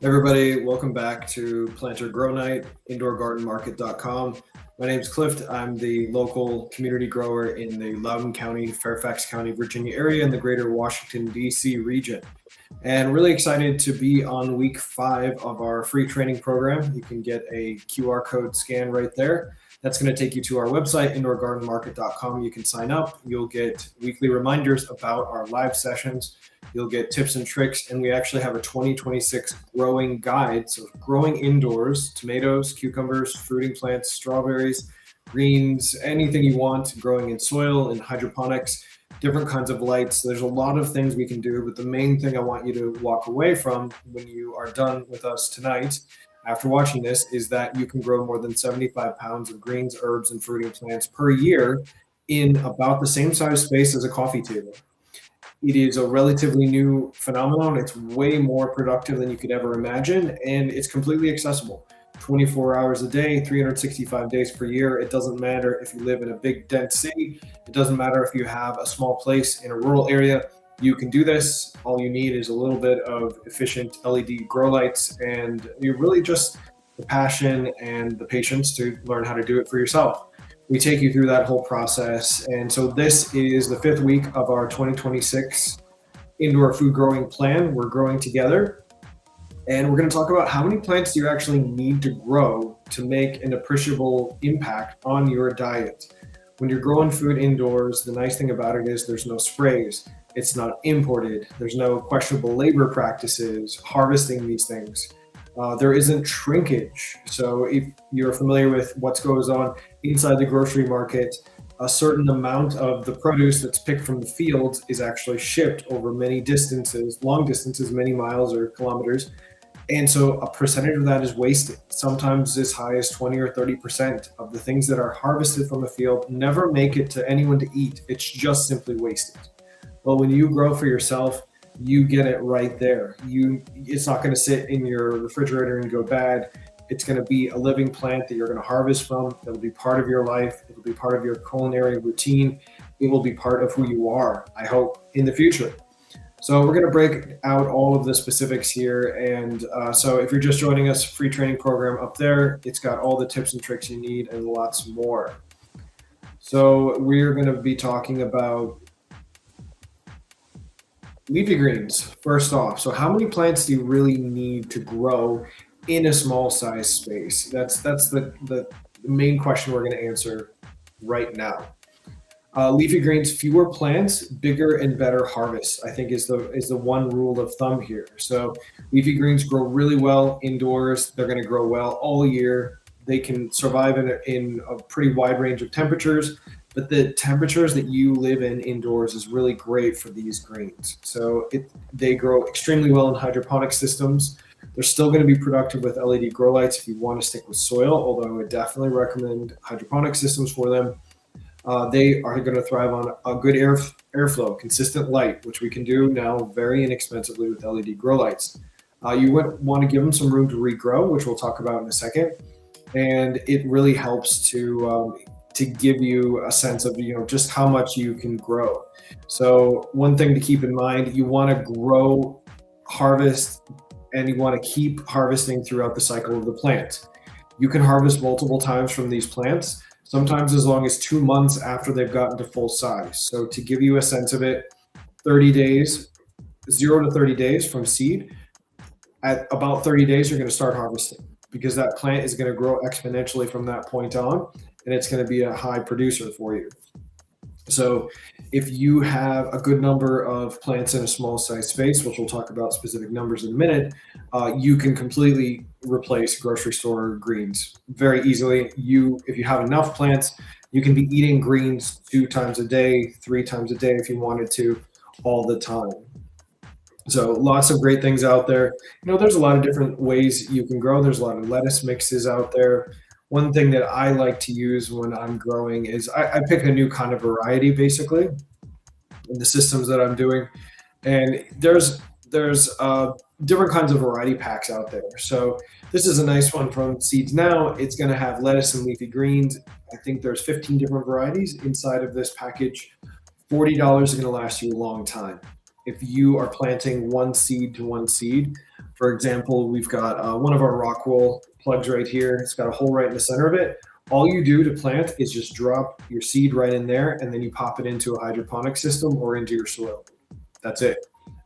Everybody, welcome back to Planter Grow Night, indoorgardenmarket.com. My name is Clift. I'm the local community grower in the Loudoun County, Fairfax County, Virginia area in the greater Washington, D.C. region. And really excited to be on week 5 of our free training program. You can get a QR code scan right there. That's going to take you to our website, indoorgardenmarket.com. You can sign up. You'll get weekly reminders about our live sessions. You'll get tips and tricks, and we actually have a 2026 growing guide. So growing indoors, tomatoes, cucumbers, fruiting plants, strawberries, greens, anything you want, growing in soil, in hydroponics, different kinds of lights. There's a lot of things we can do, but the main thing I want you to walk away from when you are done with us tonight, after watching this, is that you can grow more than 75 pounds of greens, herbs, and fruiting plants per year in about the same size space as a coffee table. It is a relatively new phenomenon. It's way more productive than you could ever imagine, and it's completely accessible. 24 hours a day, 365 days per year. It doesn't matter if you live in a big, dense city. It doesn't matter if you have a small place in a rural area. You can do this. All you need is a little bit of efficient LED grow lights, and you really just the passion and the patience to learn how to do it for yourself. We take you through that whole process. And so this is the 5th week of our 2026 indoor food growing plan. We're growing together, and we're going to talk about how many plants do you actually need to grow to make an appreciable impact on your diet. When you're growing food indoors, the nice thing about it is there's no sprays. It's not imported. There's no questionable labor practices harvesting these things. There isn't shrinkage. So if you're familiar with what goes on inside the grocery market, a certain amount of the produce that's picked from the fields is actually shipped over many distances, long distances, many miles or kilometers. And so a percentage of that is wasted, sometimes as high as 20 or 30% of the things that are harvested from a field never make it to anyone to eat. It's just simply wasted. Well, when you grow for yourself, you get it right there. It's not going to sit in your refrigerator and go bad. It's going to be a living plant that you're going to harvest from. It'll be part of your life. It'll be part of your culinary routine. It will be part of who you are, I hope, in the future. So we're going to break out all of the specifics here. And so if you're just joining us, free training program up there, it's got all the tips and tricks you need and lots more. So we're going to be talking about leafy greens first off. So how many plants do you really need to grow in a small size space? That's the main question we're going to answer right now. Leafy greens, fewer plants, bigger and better harvest, I think is the one rule of thumb here. So leafy greens grow really well indoors. They're going to grow well all year. They can survive in a pretty wide range of temperatures, but the temperatures that you live in indoors is really great for these greens. So they grow extremely well in hydroponic systems. They're still going to be productive with LED grow lights if you want to stick with soil, although I would definitely recommend hydroponic systems for them. They are going to thrive on a good airflow, consistent light, which we can do now very inexpensively with LED grow lights. You would want to give them some room to regrow, which we'll talk about in a second. And it really helps to give you a sense of just how much you can grow. So one thing to keep in mind, you want to grow, harvest, and you want to keep harvesting throughout the cycle of the plant. You can harvest multiple times from these plants, sometimes as long as 2 months after they've gotten to full size. So to give you a sense of it, 30 days, 0 to 30 days from seed. At about 30 days, you're going to start harvesting because that plant is going to grow exponentially from that point on, and it's going to be a high producer for you. So if you have a good number of plants in a small size space, which we'll talk about specific numbers in a minute, you can completely replace grocery store greens very easily. If you have enough plants, you can be eating greens 2 times a day, 3 times a day if you wanted to, all the time. So lots of great things out there. There's a lot of different ways you can grow. There's a lot of lettuce mixes out there. One thing that I like to use when I'm growing is I pick a new kind of variety, basically, in the systems that I'm doing. And there's different kinds of variety packs out there. So this is a nice one from Seeds Now. It's going to have lettuce and leafy greens. I think there's 15 different varieties inside of this package. $40 is going to last you a long time. If you are planting one seed to one seed, For example, we've got one of our rock wool plugs right here. It's got a hole right in the center of it. All you do to plant is just drop your seed right in there, and then you pop it into a hydroponic system or into your soil. That's it.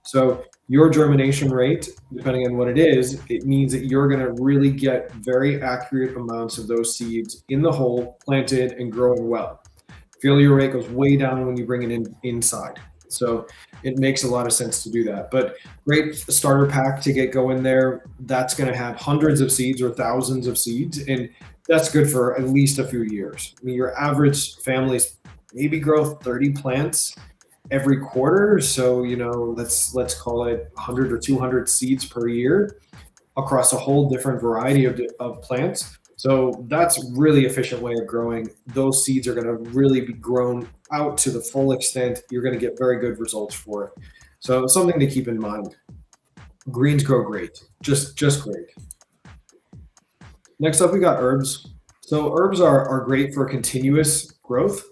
So your germination rate, depending on what it is, it means that you're going to really get very accurate amounts of those seeds in the hole, planted and growing well. Failure rate goes way down when you bring it in inside. So it makes a lot of sense to do that. But great starter pack to get going there. That's going to have hundreds of seeds or thousands of seeds, and that's good for at least a few years. I mean, your average families maybe grow 30 plants every quarter. So, let's call it 100 or 200 seeds per year across a whole different variety of plants. So that's really efficient way of growing. Those seeds are going to really be grown out to the full extent. You're going to get very good results for it. So something to keep in mind. Greens grow great, just great. Next up, we got herbs. So herbs are great for continuous growth.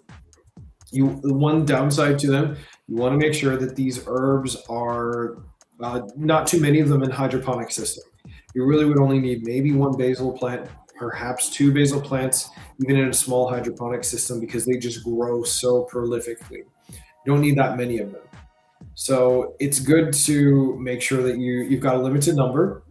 The one downside to them, you want to make sure that these herbs are not too many of them in hydroponic system. You really would only need maybe one basil plant, perhaps two basil plants, even in a small hydroponic system, because they just grow so prolifically. You don't need that many of them. So it's good to make sure that you've got a limited number,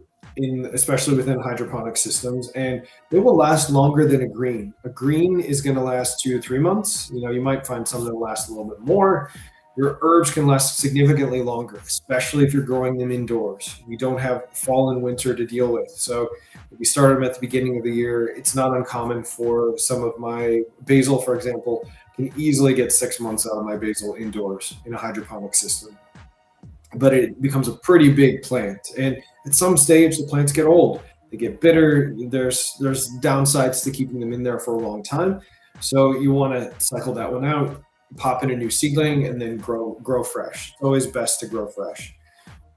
especially within hydroponic systems, and they will last longer than a green. A green is going to last 2 to 3 months. You might find some that last a little bit more. Your herbs can last significantly longer, especially if you're growing them indoors. We don't have fall and winter to deal with. So if we start them at the beginning of the year, it's not uncommon for some of my basil, for example, can easily get 6 months out of my basil indoors in a hydroponic system. But it becomes a pretty big plant. And at some stage, the plants get old. They get bitter. There's downsides to keeping them in there for a long time. So you want to cycle that one out, pop in a new seedling, and then grow fresh. It's always best to grow fresh.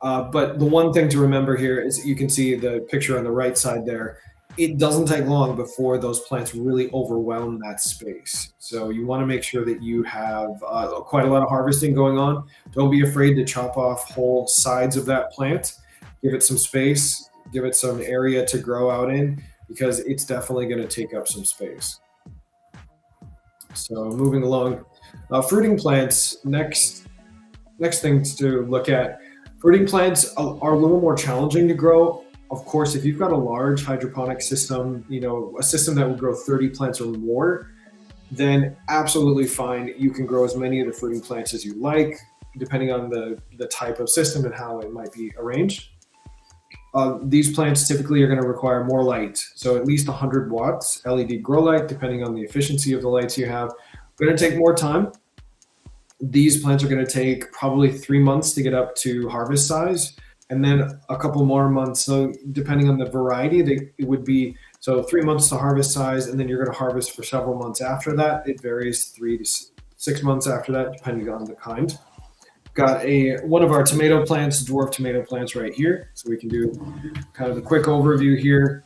But the one thing to remember here is you can see the picture on the right side there. It doesn't take long before those plants really overwhelm that space. So you want to make sure that you have quite a lot of harvesting going on. Don't be afraid to chop off whole sides of that plant. Give it some space, give it some area to grow out in, because it's definitely going to take up some space. So moving along, fruiting plants, next things to look at. Fruiting plants are a little more challenging to grow. Of course, if you've got a large hydroponic system, a system that will grow 30 plants or more, then absolutely fine. You can grow as many of the fruiting plants as you like, depending on the type of system and how it might be arranged. These plants typically are going to require more light. So at least 100 watts LED grow light, depending on the efficiency of the lights you have. Going to take more time. These plants are going to take probably 3 months to get up to harvest size, and then a couple more months. So depending on the variety, it would be 3 months to harvest size, and then you're going to harvest for several months after that. It varies 3 to 6 months after that, depending on the kind. Got one of our tomato plants, dwarf tomato plants right here. So we can do kind of a quick overview here.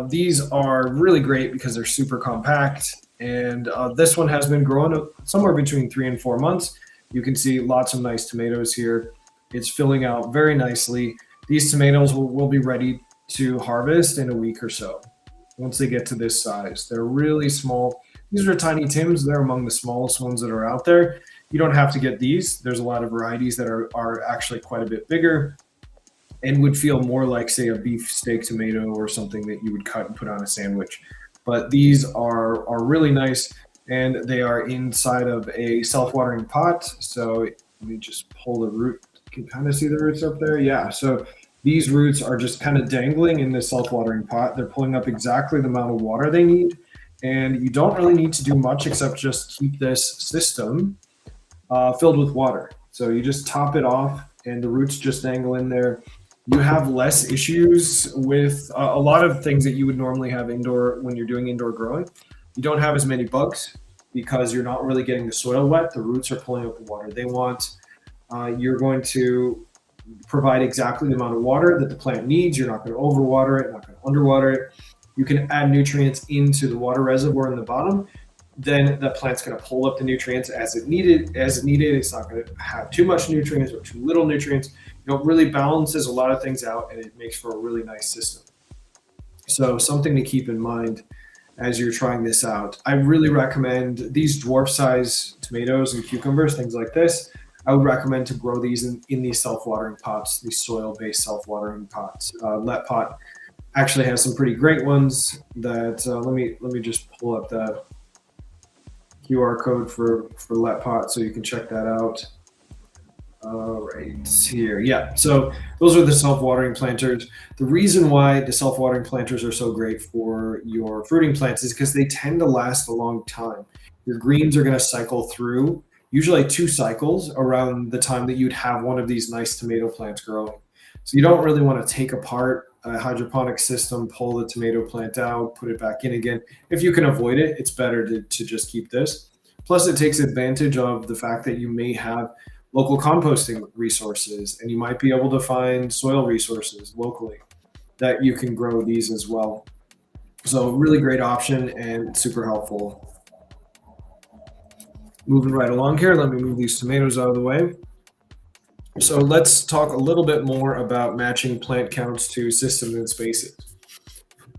These are really great because they're super compact. And this one has been growing somewhere between 3 and 4 months. You can see lots of nice tomatoes here. It's filling out very nicely. These tomatoes will be ready to harvest in a week or so once they get to this size. They're really small. These are tiny Tims. They're among the smallest ones that are out there. You don't have to get these. There's a lot of varieties that are actually quite a bit bigger and would feel more like, say, a beef steak tomato or something that you would cut and put on a sandwich. But these are really nice, and they are inside of a self-watering pot. So let me just pull the root. You can kind of see the roots up there. Yeah, so these roots are just kind of dangling in this self-watering pot. They're pulling up exactly the amount of water they need, and you don't really need to do much except just keep this system filled with water. So you just top it off, and the roots just dangle in there. You have less issues with a lot of things that you would normally have indoor when you're doing indoor growing. You don't have as many bugs because you're not really getting the soil wet. The roots are pulling up the water they want. You're going to provide exactly the amount of water that the plant needs. You're not going to overwater it, not going to underwater it. You can add nutrients into the water reservoir in the bottom. Then the plant's going to pull up the nutrients as needed. It's not going to have too much nutrients or too little nutrients. really balances a lot of things out, and it makes for a really nice system. So something to keep in mind as you're trying this out. I really recommend these dwarf size tomatoes and cucumbers, things like this. I would recommend to grow these in these self-watering pots, these soil-based self-watering pots. Let Pot actually has some pretty great ones that let me just pull up the QR code for Let Pot so you can check that out. Right here. Yeah. So those are the self-watering planters. The reason why the self-watering planters are so great for your fruiting plants is because they tend to last a long time. Your greens are going to cycle through usually 2 cycles around the time that you'd have one of these nice tomato plants growing. So you don't really want to take apart a hydroponic system, pull the tomato plant out, put it back in again. If you can avoid it, it's better to just keep this. Plus, it takes advantage of the fact that you may have local composting resources, and you might be able to find soil resources locally that you can grow these as well. So really great option and super helpful. Moving right along here, let me move these tomatoes out of the way. So let's talk a little bit more about matching plant counts to systems and spaces.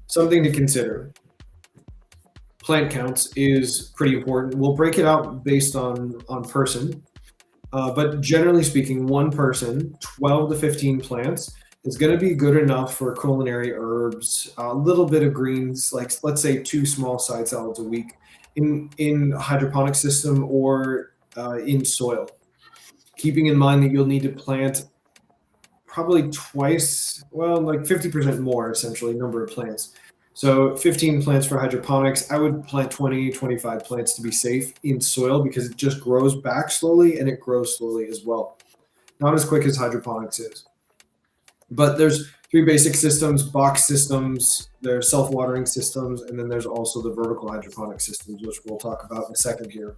Something to consider. Plant counts is pretty important. We'll break it out based on person. But generally speaking, one person, 12 to 15 plants, is going to be good enough for culinary herbs, a little bit of greens, like let's say 2 small side salads a week in a hydroponic system or in soil. Keeping in mind that you'll need to plant probably twice, well, like 50% more essentially, number of plants. So 15 plants for hydroponics. I would plant 20, 25 plants to be safe in soil because it just grows back slowly and it grows slowly as well. Not as quick as hydroponics is. But there's 3 basic systems, box systems, there's self-watering systems, and then there's also the vertical hydroponic systems, which we'll talk about in a second here.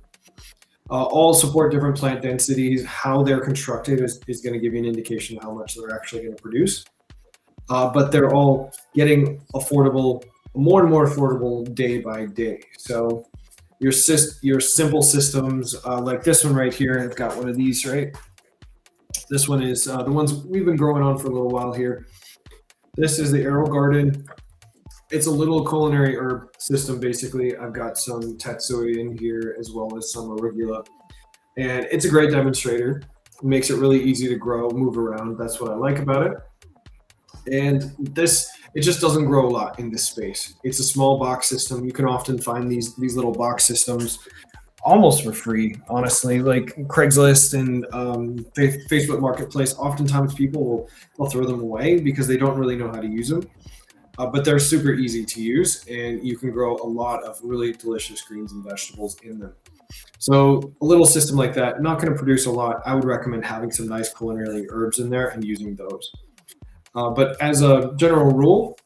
All support different plant densities. How they're constructed is going to give you an indication of how much they're actually going to produce. But they're all getting affordable, more and more affordable day by day. So your simple systems, like this one right here, I've got one of these, right? This one is the ones we've been growing on for a little while here. This is the Arrow Garden. It's a little culinary herb system, basically. I've got some tatsui in here as well as some arugula. And it's a great demonstrator. It makes it really easy to grow, move around. That's what I like about it. And it just doesn't grow a lot in this space. It's a small box system. You can often find these little box systems almost for free, honestly. Like Craigslist and Facebook Marketplace, oftentimes people will throw them away because they don't really know how to use them. But they're super easy to use, and you can grow a lot of really delicious greens and vegetables in them. So a little system like that, not going to produce a lot. I would recommend having some nice culinary herbs in there and using those. But as a general rule,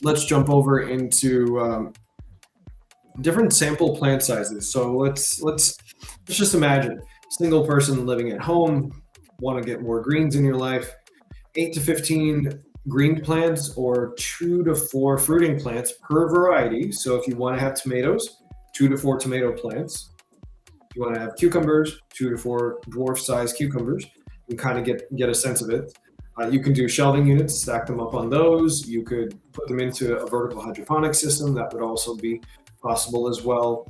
let's jump over into different sample plant sizes. So let's just imagine single person living at home, want to get more greens in your life, 8 to 15 green plants or 2 to 4 fruiting plants per variety. So if you want to have tomatoes, 2 to 4 tomato plants. If you want to have cucumbers, 2 to 4 dwarf size cucumbers, and kind of get a sense of it. You can do shelving units, stack them up on those. You could put them into a vertical hydroponic system. That would also be possible as well.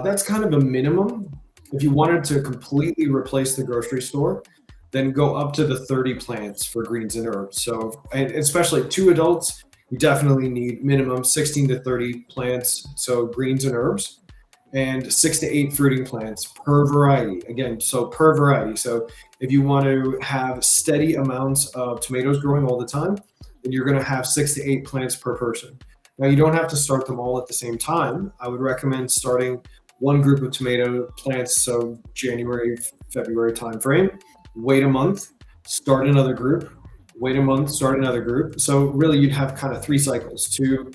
That's kind of a minimum. If you wanted to completely replace the grocery store, then go up to the 30 plants for greens and herbs. So, and especially 2 adults, you definitely need minimum 16 to 30 plants, so greens and herbs, and 6 to 8 fruiting plants per variety. Again, so per variety. So if you want to have steady amounts of tomatoes growing all the time, then you're going to have 6 to 8 plants per person. Now, you don't have to start them all at the same time. I would recommend starting one group of tomato plants, so January, February timeframe, wait a month, start another group, wait a month, start another group. So really you'd have kind of 3 cycles, two,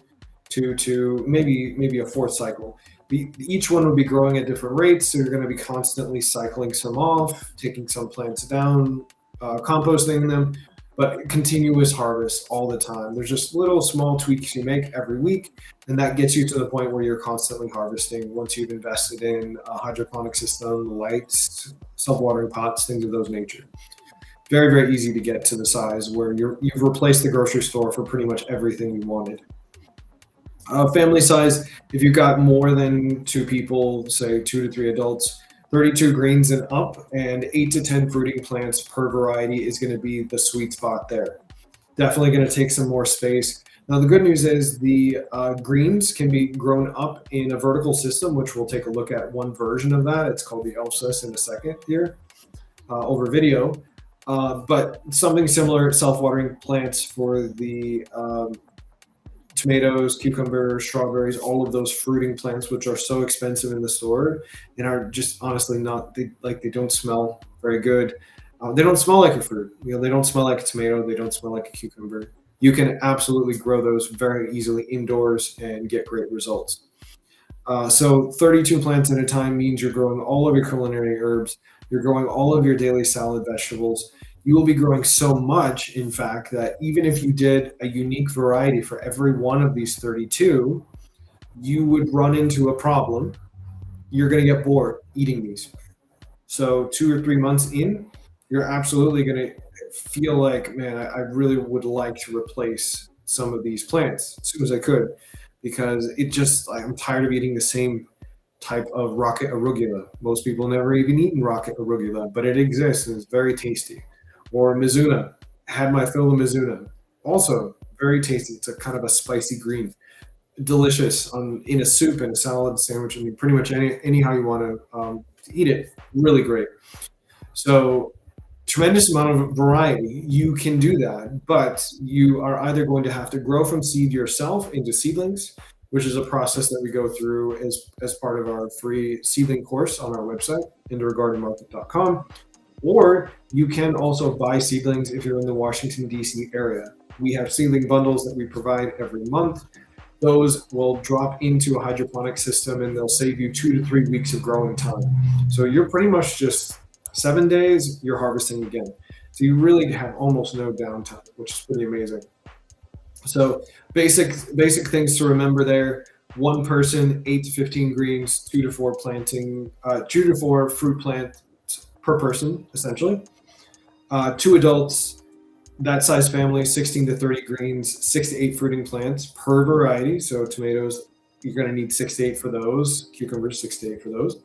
maybe a 4th cycle. Each one would be growing at different rates, so you're going to be constantly cycling some off, taking some plants down, composting them, but continuous harvest all the time. There's just little small tweaks you make every week, and that gets you to the point where you're constantly harvesting once you've invested in a hydroponic system, lights, self-watering pots, things of those nature. Very, very easy to get to the size where you've replaced the grocery store for pretty much everything you wanted. Family size, if you've got more than two people, say 2 to 3 adults, 32 greens and up, and 8 to 10 fruiting plants per variety is going to be the sweet spot there. Definitely going to take some more space. Now, the good news is the greens can be grown up in a vertical system, which we'll take a look at one version of that. It's called the Elfsus in a second here over video. But something similar, self-watering plants for the tomatoes, cucumbers, strawberries, all of those fruiting plants, which are so expensive in the store and are just honestly not, they don't smell very good. They don't smell like a fruit. They don't smell like a tomato. They don't smell like a cucumber. You can absolutely grow those very easily indoors and get great results. So 32 plants at a time means you're growing all of your culinary herbs. You're growing all of your daily salad vegetables. You will be growing so much, in fact, that even if you did a unique variety for every one of these 32, you would run into a problem. You're going to get bored eating these. So 2 or 3 months in, you're absolutely going to feel like, man, I really would like to replace some of these plants as soon as I could, because I'm tired of eating the same type of rocket arugula. Most people never even eaten rocket arugula, but it exists and it's very tasty. Or Mizuna, had my fill of Mizuna. Also very tasty. It's a kind of a spicy green, delicious in a soup and a salad sandwich. I mean, pretty much anyhow you want to eat it. Really great. So tremendous amount of variety. You can do that, but you are either going to have to grow from seed yourself into seedlings, which is a process that we go through as part of our free seedling course on our website, indoorgardenmarket.com. Or you can also buy seedlings if you're in the Washington, D.C. area. We have seedling bundles that we provide every month. Those will drop into a hydroponic system and they'll save you 2 to 3 weeks of growing time. So you're pretty much just 7 days, you're harvesting again. So you really have almost no downtime, which is pretty amazing. So basic things to remember there: one person, 8 to 15 greens, 2 to 4 fruit plants per person, essentially. 2 adults, that size family, 16 to 30 greens, 6 to 8 fruiting plants per variety. So tomatoes, you're going to need 6 to 8 for those. Cucumbers, 6 to 8 for those.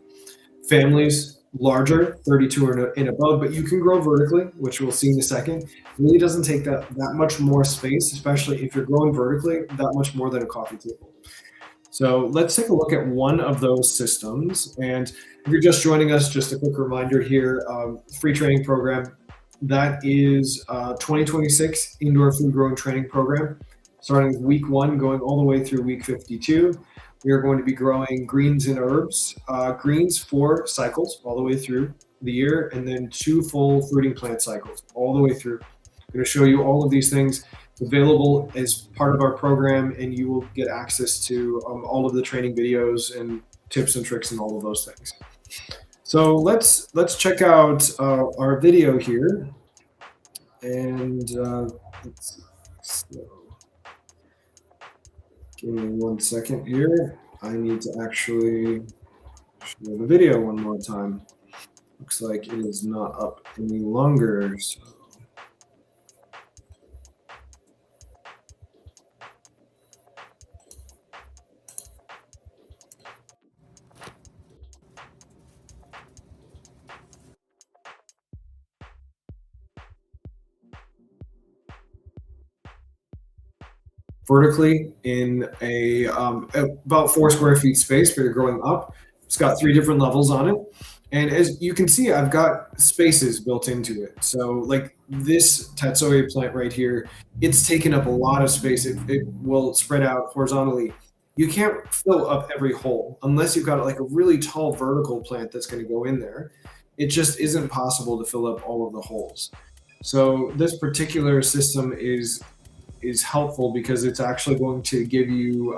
Families, larger, 32 and above, but you can grow vertically, which we'll see in a second. It really doesn't take that much more space, especially if you're growing vertically, that much more than a coffee table. So let's take a look at one of those systems. And if you're just joining us, just a quick reminder here, free training program. That is 2026 Indoor Food Growing Training Program, starting with week 1, going all the way through week 52. We are going to be growing greens and herbs, greens 4 cycles all the way through the year, and then 2 full fruiting plant cycles all the way through. I'm going to show you all of these things available as part of our program, and you will get access to all of the training videos and tips and tricks and all of those things. So let's check out our video here, and give me 1 second here. I need to actually show the video one more time. Looks like it is not up any longer. So. Vertically in a about 4 square feet space, but you're growing up. It's got 3 different levels on it. And as you can see, I've got spaces built into it. So like this tatsoi plant right here, it's taken up a lot of space. It will spread out horizontally. You can't fill up every hole unless you've got like a really tall vertical plant that's going to go in there. It just isn't possible to fill up all of the holes. So this particular system is helpful because it's actually going to give you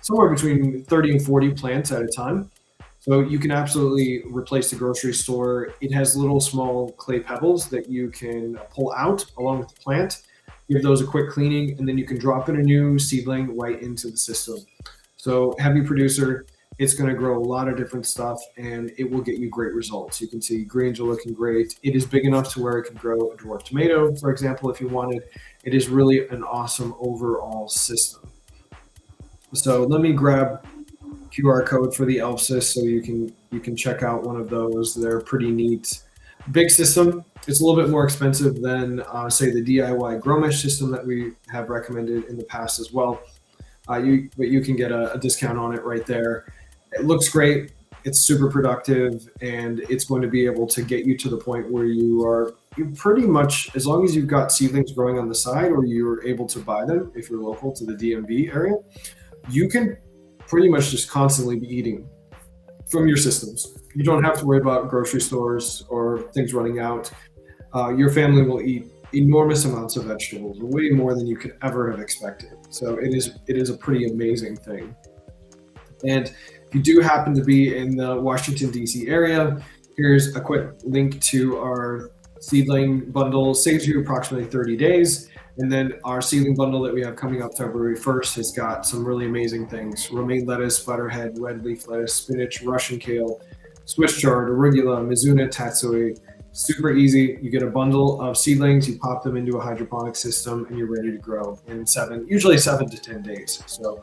somewhere between 30 and 40 plants at a time. So you can absolutely replace the grocery store. It has little small clay pebbles that you can pull out along with the plant, give those a quick cleaning, and then you can drop in a new seedling right into the system. So heavy producer, It's going to grow a lot of different stuff and it will get you great results. You can see greens are looking great. It is big enough to where it can grow a dwarf tomato, for example, if you wanted. It is really an awesome overall system. So let me grab QR code for the Elfsys so you can check out one of those. They're pretty neat. Big system. It's a little bit more expensive than say the DIY grow mesh system that we have recommended in the past as well. But you can get a discount on it right there. It looks great. It's super productive, and it's going to be able to get you to the point where you pretty much, as long as you've got seedlings growing on the side or you're able to buy them if you're local to the DMV area, you can pretty much just constantly be eating from your systems. You don't have to worry about grocery stores or things running out. Your family will eat enormous amounts of vegetables, way more than you could ever have expected. So it is a pretty amazing thing. And if you do happen to be in the Washington, D.C. area, here's a quick link to our seedling bundle. Saves you approximately 30 days. And then our seedling bundle that we have coming up February 1st has got some really amazing things. Romaine lettuce, butterhead, red leaf lettuce, spinach, Russian kale, Swiss chard, arugula, mizuna, tatsui. Super easy. You get a bundle of seedlings, you pop them into a hydroponic system, and you're ready to grow in usually 7 to 10 days. So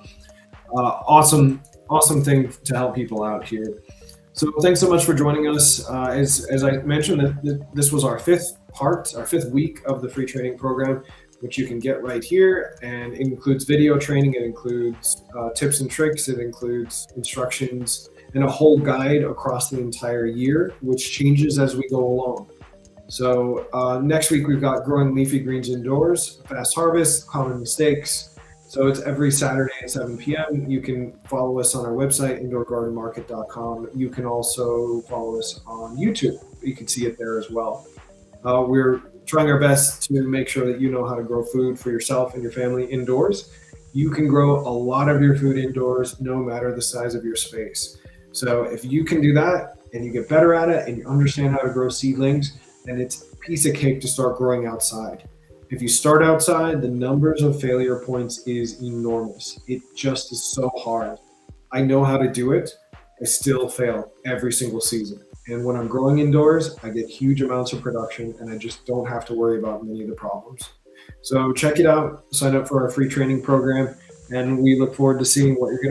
awesome thing to help people out here. So thanks so much for joining us. As I mentioned, this was our fifth week of the free training program, which you can get right here. And it includes video training, it includes tips and tricks, it includes instructions, and a whole guide across the entire year, which changes as we go along. So next week we've got growing leafy greens indoors, fast harvest, common mistakes. So it's every Saturday at 7 p.m. You can follow us on our website, indoorgardenmarket.com. You can also follow us on YouTube. You can see it there as well. We're trying our best to make sure that you know how to grow food for yourself and your family indoors. You can grow a lot of your food indoors, no matter the size of your space. So if you can do that and you get better at it and you understand how to grow seedlings, then it's a piece of cake to start growing outside. If you start outside, the numbers of failure points is enormous. It just is so hard. I know how to do it. I still fail every single season. And when I'm growing indoors, I get huge amounts of production and I just don't have to worry about many of the problems. So check it out, sign up for our free training program, and we look forward to seeing what you're going to